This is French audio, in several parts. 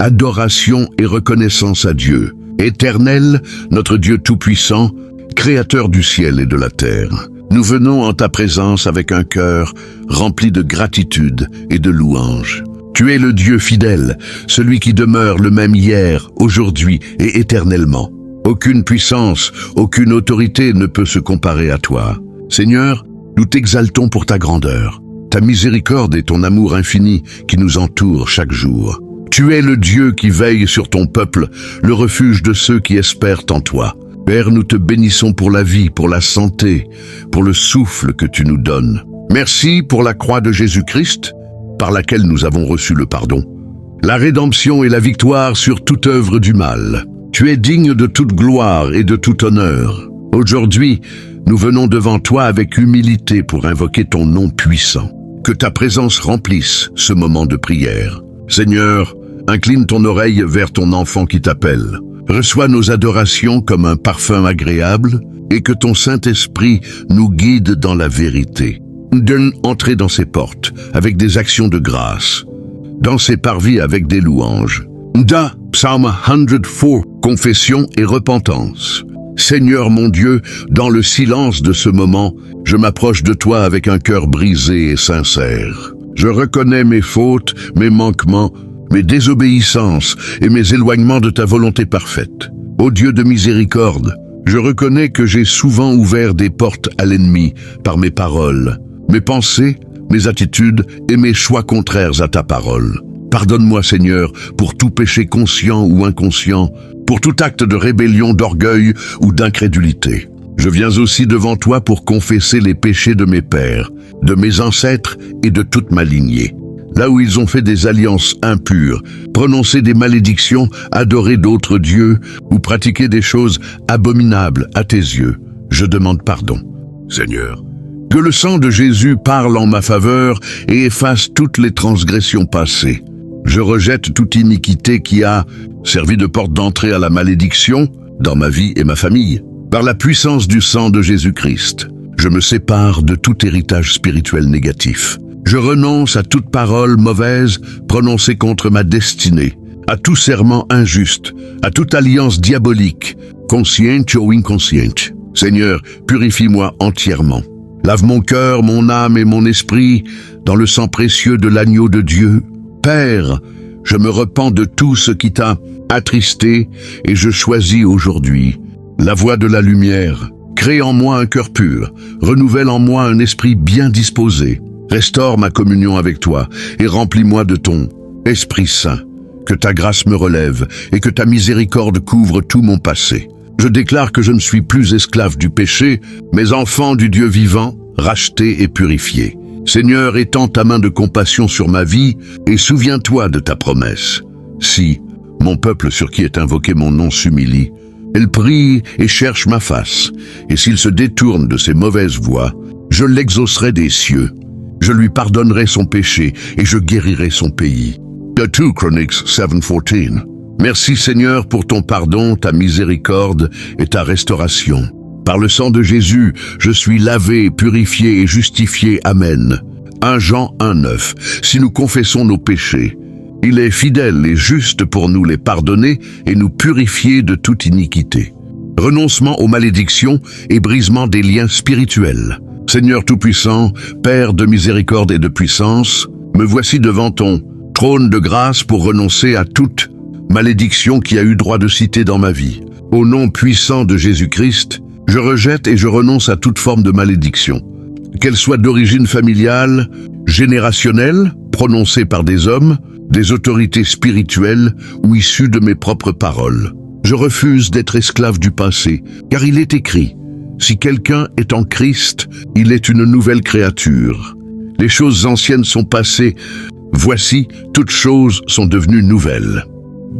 adoration et reconnaissance à Dieu. Éternel, notre Dieu tout-puissant, Créateur du ciel et de la terre, nous venons en ta présence avec un cœur rempli de gratitude et de louange. Tu es le Dieu fidèle, celui qui demeure le même hier, aujourd'hui et éternellement. Aucune puissance, aucune autorité ne peut se comparer à toi. Seigneur, nous t'exaltons pour ta grandeur, ta miséricorde et ton amour infini qui nous entoure chaque jour. Tu es le Dieu qui veille sur ton peuple, le refuge de ceux qui espèrent en toi. Père, nous te bénissons pour la vie, pour la santé, pour le souffle que tu nous donnes. Merci pour la croix de Jésus-Christ, par laquelle nous avons reçu le pardon, la rédemption et la victoire sur toute œuvre du mal. Tu es digne de toute gloire et de tout honneur. Aujourd'hui, nous venons devant toi avec humilité pour invoquer ton nom puissant. Que ta présence remplisse ce moment de prière. Seigneur, incline ton oreille vers ton enfant qui t'appelle. Reçois nos adorations comme un parfum agréable et que ton Saint-Esprit nous guide dans la vérité. Donne entrer dans ses portes avec des actions de grâce, dans ses parvis avec des louanges. Da, Psaume 104, confession et repentance. Seigneur mon Dieu, dans le silence de ce moment, je m'approche de toi avec un cœur brisé et sincère. Je reconnais mes fautes, mes manquements, mes désobéissances et mes éloignements de ta volonté parfaite. Ô Dieu de miséricorde, je reconnais que j'ai souvent ouvert des portes à l'ennemi par mes paroles, mes pensées, mes attitudes et mes choix contraires à ta parole. Pardonne-moi, Seigneur, pour tout péché conscient ou inconscient, pour tout acte de rébellion, d'orgueil ou d'incrédulité. Je viens aussi devant toi pour confesser les péchés de mes pères, de mes ancêtres et de toute ma lignée. Là où ils ont fait des alliances impures, prononcé des malédictions, adoré d'autres dieux ou pratiqué des choses abominables à tes yeux, je demande pardon. Seigneur, que le sang de Jésus parle en ma faveur et efface toutes les transgressions passées. Je rejette toute iniquité qui a servi de porte d'entrée à la malédiction dans ma vie et ma famille. Par la puissance du sang de Jésus-Christ, je me sépare de tout héritage spirituel négatif. Je renonce à toute parole mauvaise prononcée contre ma destinée, à tout serment injuste, à toute alliance diabolique, consciente ou inconsciente. Seigneur, purifie-moi entièrement. Lave mon cœur, mon âme et mon esprit dans le sang précieux de l'agneau de Dieu. Père, je me repens de tout ce qui t'a attristé et je choisis aujourd'hui la voie de la lumière. Crée en moi un cœur pur, renouvelle en moi un esprit bien disposé. Restaure ma communion avec toi et remplis-moi de ton Esprit Saint. Que ta grâce me relève et que ta miséricorde couvre tout mon passé. Je déclare que je ne suis plus esclave du péché, mais enfant du Dieu vivant, racheté et purifié. Seigneur, étends ta main de compassion sur ma vie et souviens-toi de ta promesse. Si mon peuple sur qui est invoqué mon nom s'humilie, elle prie et cherche ma face, et s'il se détourne de ses mauvaises voies, je l'exaucerai des cieux. Je lui pardonnerai son péché et je guérirai son pays. 2 Chroniques 7:14. Merci Seigneur pour ton pardon, ta miséricorde et ta restauration. Par le sang de Jésus, je suis lavé, purifié et justifié. Amen. 1 Jean 1:9. Si nous confessons nos péchés, il est fidèle et juste pour nous les pardonner et nous purifier de toute iniquité. Renoncement aux malédictions et brisement des liens spirituels. Seigneur Tout-Puissant, Père de miséricorde et de puissance, me voici devant ton trône de grâce pour renoncer à toute malédiction qui a eu droit de cité dans ma vie. Au nom puissant de Jésus-Christ, je rejette et je renonce à toute forme de malédiction, qu'elle soit d'origine familiale, générationnelle, prononcée par des hommes, des autorités spirituelles ou issue de mes propres paroles. Je refuse d'être esclave du passé, car il est écrit: si quelqu'un est en Christ, il est une nouvelle créature. Les choses anciennes sont passées, voici, toutes choses sont devenues nouvelles.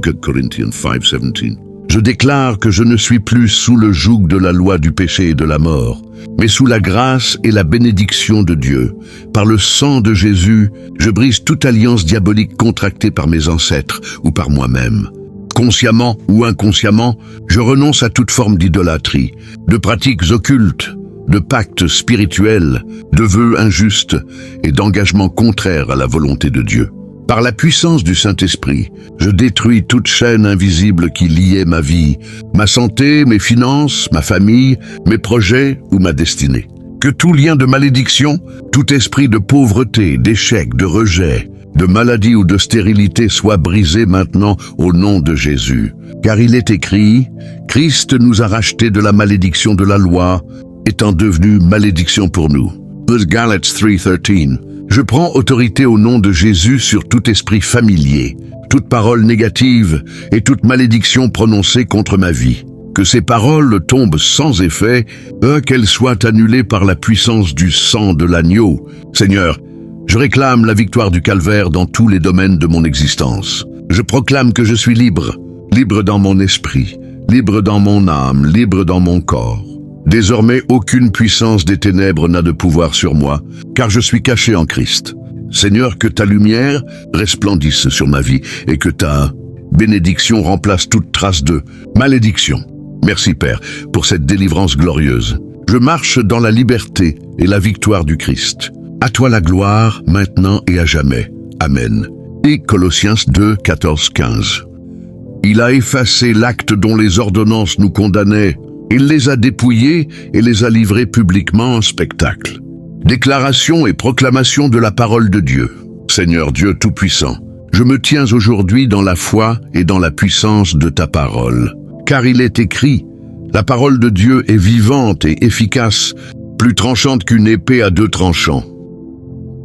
2 Corinthians 5:17. Je déclare que je ne suis plus sous le joug de la loi du péché et de la mort, mais sous la grâce et la bénédiction de Dieu. Par le sang de Jésus, je brise toute alliance diabolique contractée par mes ancêtres ou par moi-même. Consciemment ou inconsciemment, je renonce à toute forme d'idolâtrie, de pratiques occultes, de pactes spirituels, de vœux injustes et d'engagements contraires à la volonté de Dieu. Par la puissance du Saint-Esprit, je détruis toute chaîne invisible qui liait ma vie, ma santé, mes finances, ma famille, mes projets ou ma destinée. Que tout lien de malédiction, tout esprit de pauvreté, d'échec, de rejet, de maladie ou de stérilité soit brisé maintenant au nom de Jésus. Car il est écrit, Christ nous a rachetés de la malédiction de la loi, étant devenu malédiction pour nous. Galates 3:13. Je prends autorité au nom de Jésus sur tout esprit familier, toute parole négative et toute malédiction prononcée contre ma vie. Que ces paroles tombent sans effet, qu'elles soient annulées par la puissance du sang de l'agneau. Seigneur, je réclame la victoire du calvaire dans tous les domaines de mon existence. Je proclame que je suis libre, libre dans mon esprit, libre dans mon âme, libre dans mon corps. Désormais, aucune puissance des ténèbres n'a de pouvoir sur moi, car je suis caché en Christ. Seigneur, que ta lumière resplendisse sur ma vie et que ta bénédiction remplace toute trace de malédiction. Merci Père pour cette délivrance glorieuse. Je marche dans la liberté et la victoire du Christ. À toi la gloire, maintenant et à jamais. Amen. Et Colossiens 2, 14, 15. Il a effacé l'acte dont les ordonnances nous condamnaient. Il les a dépouillés et les a livrés publiquement en spectacle. Déclaration et proclamation de la parole de Dieu. Seigneur Dieu Tout-Puissant, je me tiens aujourd'hui dans la foi et dans la puissance de ta parole. Car il est écrit, la parole de Dieu est vivante et efficace, plus tranchante qu'une épée à 2 tranchants.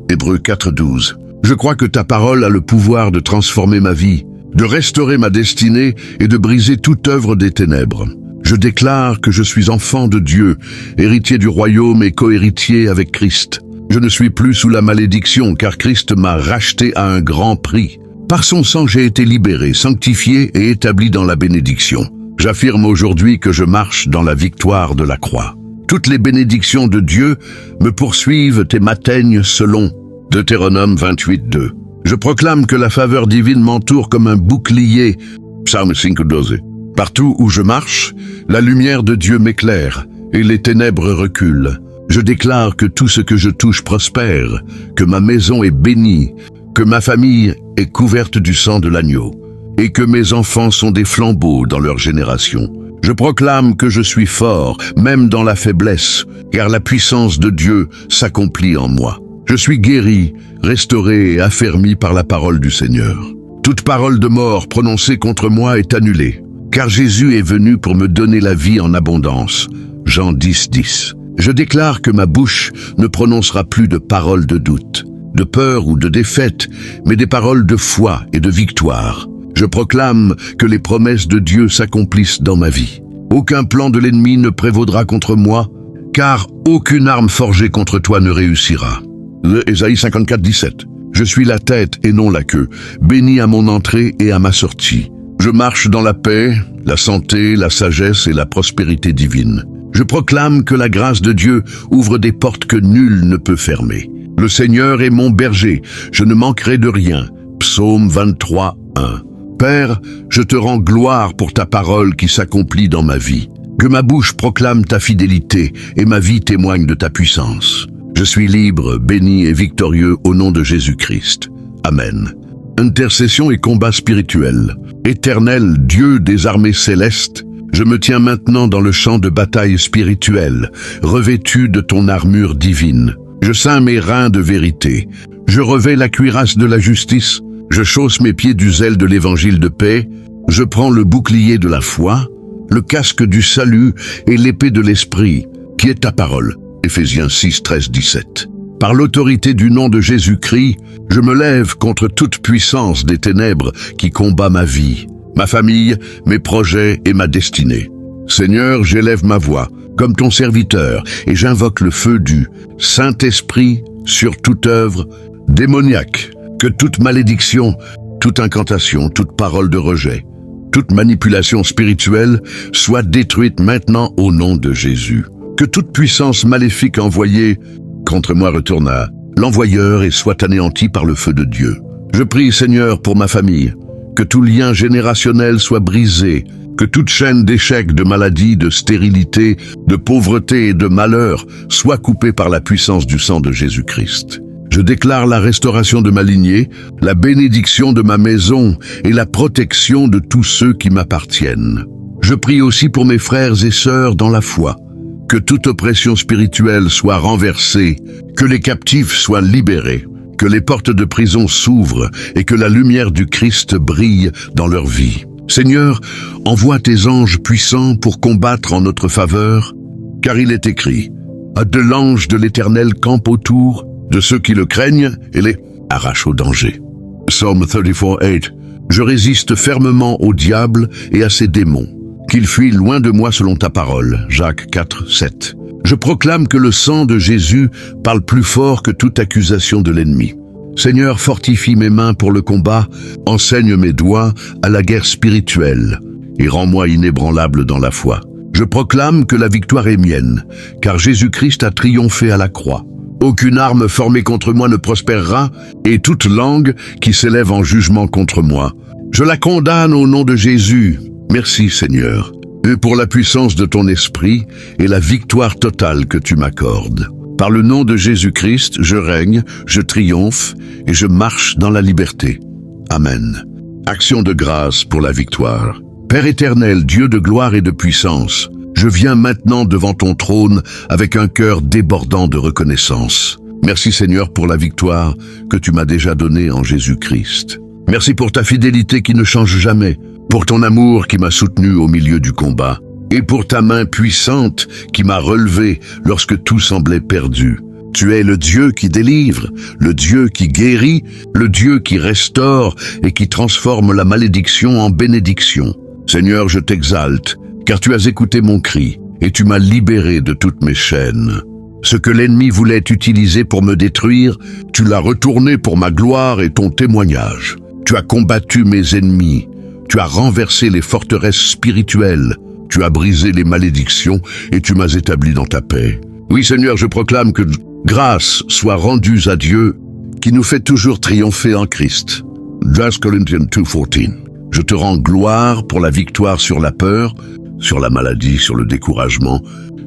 Hébreux 4:12. Je crois que ta parole a le pouvoir de transformer ma vie, de restaurer ma destinée et de briser toute œuvre des ténèbres. Je déclare que je suis enfant de Dieu, héritier du royaume et co-héritier avec Christ. Je ne suis plus sous la malédiction car Christ m'a racheté à un grand prix. Par son sang, j'ai été libéré, sanctifié et établi dans la bénédiction. J'affirme aujourd'hui que je marche dans la victoire de la croix. Toutes les bénédictions de Dieu me poursuivent et m'atteignent selon Deutéronome 28:2. Je proclame que la faveur divine m'entoure comme un bouclier. Psaume 5:12. Partout où je marche, la lumière de Dieu m'éclaire et les ténèbres reculent. Je déclare que tout ce que je touche prospère, que ma maison est bénie, que ma famille est couverte du sang de l'agneau et que mes enfants sont des flambeaux dans leur génération. Je proclame que je suis fort, même dans la faiblesse, car la puissance de Dieu s'accomplit en moi. Je suis guéri, restauré et affermi par la parole du Seigneur. Toute parole de mort prononcée contre moi est annulée. Car Jésus est venu pour me donner la vie en abondance. Jean 10:10. Je déclare que ma bouche ne prononcera plus de paroles de doute, de peur ou de défaite, mais des paroles de foi et de victoire. Je proclame que les promesses de Dieu s'accomplissent dans ma vie. Aucun plan de l'ennemi ne prévaudra contre moi, car aucune arme forgée contre toi ne réussira. Ésaïe 54:17. Je suis la tête et non la queue, béni à mon entrée et à ma sortie. Je marche dans la paix, la santé, la sagesse et la prospérité divine. Je proclame que la grâce de Dieu ouvre des portes que nul ne peut fermer. Le Seigneur est mon berger, je ne manquerai de rien. Psaume 23:1. Père, je te rends gloire pour ta parole qui s'accomplit dans ma vie. Que ma bouche proclame ta fidélité et ma vie témoigne de ta puissance. Je suis libre, béni et victorieux au nom de Jésus-Christ. Amen. Intercession et combat spirituel. Éternel Dieu des armées célestes, je me tiens maintenant dans le champ de bataille spirituel, revêtu de ton armure divine. Je ceins mes reins de vérité. Je revêts la cuirasse de la justice. Je chausse mes pieds du zèle de l'évangile de paix. Je prends le bouclier de la foi, le casque du salut et l'épée de l'esprit, qui est ta parole. Éphésiens 6:13-17. Par l'autorité du nom de Jésus-Christ, je me lève contre toute puissance des ténèbres qui combat ma vie, ma famille, mes projets et ma destinée. Seigneur, j'élève ma voix comme ton serviteur et j'invoque le feu du Saint-Esprit sur toute œuvre démoniaque. Que toute malédiction, toute incantation, toute parole de rejet, toute manipulation spirituelle soit détruite maintenant au nom de Jésus. Que toute puissance maléfique envoyée contre moi retourne à l'envoyeur et soit anéanti par le feu de Dieu. Je prie, Seigneur, pour ma famille, que tout lien générationnel soit brisé, que toute chaîne d'échecs, de maladie, de stérilité, de pauvreté et de malheur soit coupée par la puissance du sang de Jésus-Christ. Je déclare la restauration de ma lignée, la bénédiction de ma maison et la protection de tous ceux qui m'appartiennent. Je prie aussi pour mes frères et sœurs dans la foi. Que toute oppression spirituelle soit renversée, que les captifs soient libérés, que les portes de prison s'ouvrent et que la lumière du Christ brille dans leur vie. Seigneur, envoie tes anges puissants pour combattre en notre faveur, car il est écrit « De l'ange de l'Éternel campe autour de ceux qui le craignent et les arrache au danger. » Psalm 34:8. Je résiste fermement au diable et à ses démons. Qu'il fuit loin de moi selon ta parole. Jacques 4:7. Je proclame que le sang de Jésus parle plus fort que toute accusation de l'ennemi. Seigneur, fortifie mes mains pour le combat, enseigne mes doigts à la guerre spirituelle et rends-moi inébranlable dans la foi. Je proclame que la victoire est mienne, car Jésus-Christ a triomphé à la croix. Aucune arme formée contre moi ne prospérera, et toute langue qui s'élève en jugement contre moi, je la condamne au nom de Jésus. Merci Seigneur, et pour la puissance de ton esprit et la victoire totale que tu m'accordes. Par le nom de Jésus-Christ, je règne, je triomphe et je marche dans la liberté. Amen. Action de grâce pour la victoire. Père éternel, Dieu de gloire et de puissance, je viens maintenant devant ton trône avec un cœur débordant de reconnaissance. Merci Seigneur pour la victoire que tu m'as déjà donnée en Jésus-Christ. Merci pour ta fidélité qui ne change jamais, pour ton amour qui m'a soutenu au milieu du combat, et pour ta main puissante qui m'a relevé lorsque tout semblait perdu. Tu es le Dieu qui délivre, le Dieu qui guérit, le Dieu qui restaure et qui transforme la malédiction en bénédiction. Seigneur, je t'exalte, car tu as écouté mon cri et tu m'as libéré de toutes mes chaînes. Ce que l'ennemi voulait utiliser pour me détruire, tu l'as retourné pour ma gloire et ton témoignage. Tu as combattu mes ennemis, tu as renversé les forteresses spirituelles, tu as brisé les malédictions et tu m'as établi dans ta paix. Oui Seigneur, je proclame que grâce soit rendue à Dieu, qui nous fait toujours triompher en Christ. 1 Corinthiens 2:14. Je te rends gloire pour la victoire sur la peur, sur la maladie, sur le découragement,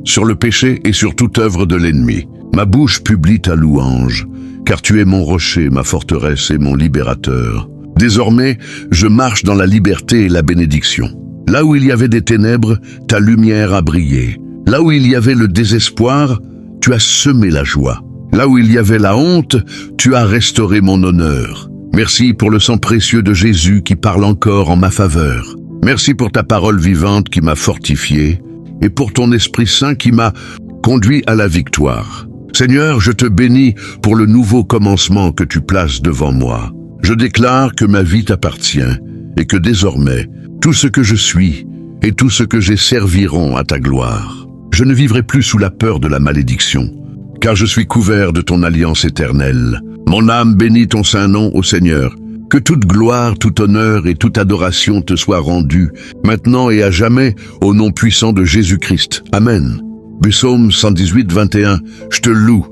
sur le péché et sur toute œuvre de l'ennemi. Ma bouche publie ta louange, car tu es mon rocher, ma forteresse et mon libérateur. Désormais, je marche dans la liberté et la bénédiction. Là où il y avait des ténèbres, ta lumière a brillé. Là où il y avait le désespoir, tu as semé la joie. Là où il y avait la honte, tu as restauré mon honneur. Merci pour le sang précieux de Jésus qui parle encore en ma faveur. Merci pour ta parole vivante qui m'a fortifié et pour ton Esprit Saint qui m'a conduit à la victoire. Seigneur, je te bénis pour le nouveau commencement que tu places devant moi. Je déclare que ma vie t'appartient et que désormais, tout ce que je suis et tout ce que j'ai serviront à ta gloire. Je ne vivrai plus sous la peur de la malédiction, car je suis couvert de ton alliance éternelle. Mon âme bénit ton saint nom, ô Seigneur. Que toute gloire, tout honneur et toute adoration te soient rendues, maintenant et à jamais, au nom puissant de Jésus-Christ. Amen. Psaume 118:21. Je te loue,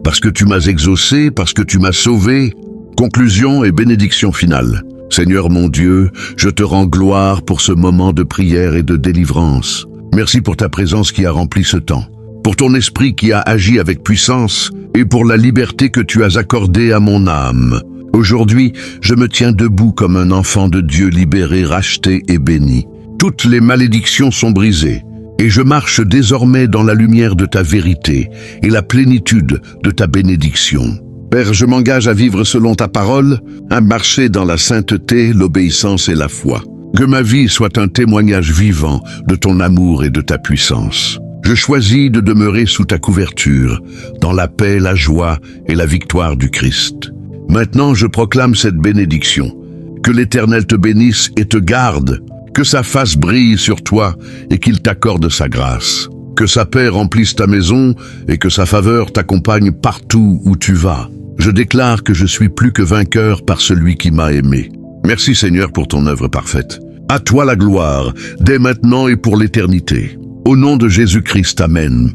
parce que tu m'as exaucé, parce que tu m'as sauvé. Conclusion et bénédiction finale. Seigneur mon Dieu, je te rends gloire pour ce moment de prière et de délivrance. Merci pour ta présence qui a rempli ce temps, pour ton esprit qui a agi avec puissance et pour la liberté que tu as accordée à mon âme. Aujourd'hui, je me tiens debout comme un enfant de Dieu libéré, racheté et béni. Toutes les malédictions sont brisées et je marche désormais dans la lumière de ta vérité et la plénitude de ta bénédiction. Père, je m'engage à vivre selon ta parole, à marcher dans la sainteté, l'obéissance et la foi. Que ma vie soit un témoignage vivant de ton amour et de ta puissance. Je choisis de demeurer sous ta couverture, dans la paix, la joie et la victoire du Christ. Maintenant, je proclame cette bénédiction. Que l'Éternel te bénisse et te garde, que sa face brille sur toi et qu'il t'accorde sa grâce. Que sa paix remplisse ta maison et que sa faveur t'accompagne partout où tu vas. Je déclare que je suis plus que vainqueur par celui qui m'a aimé. Merci Seigneur pour ton œuvre parfaite. À toi la gloire, dès maintenant et pour l'éternité. Au nom de Jésus-Christ, Amen.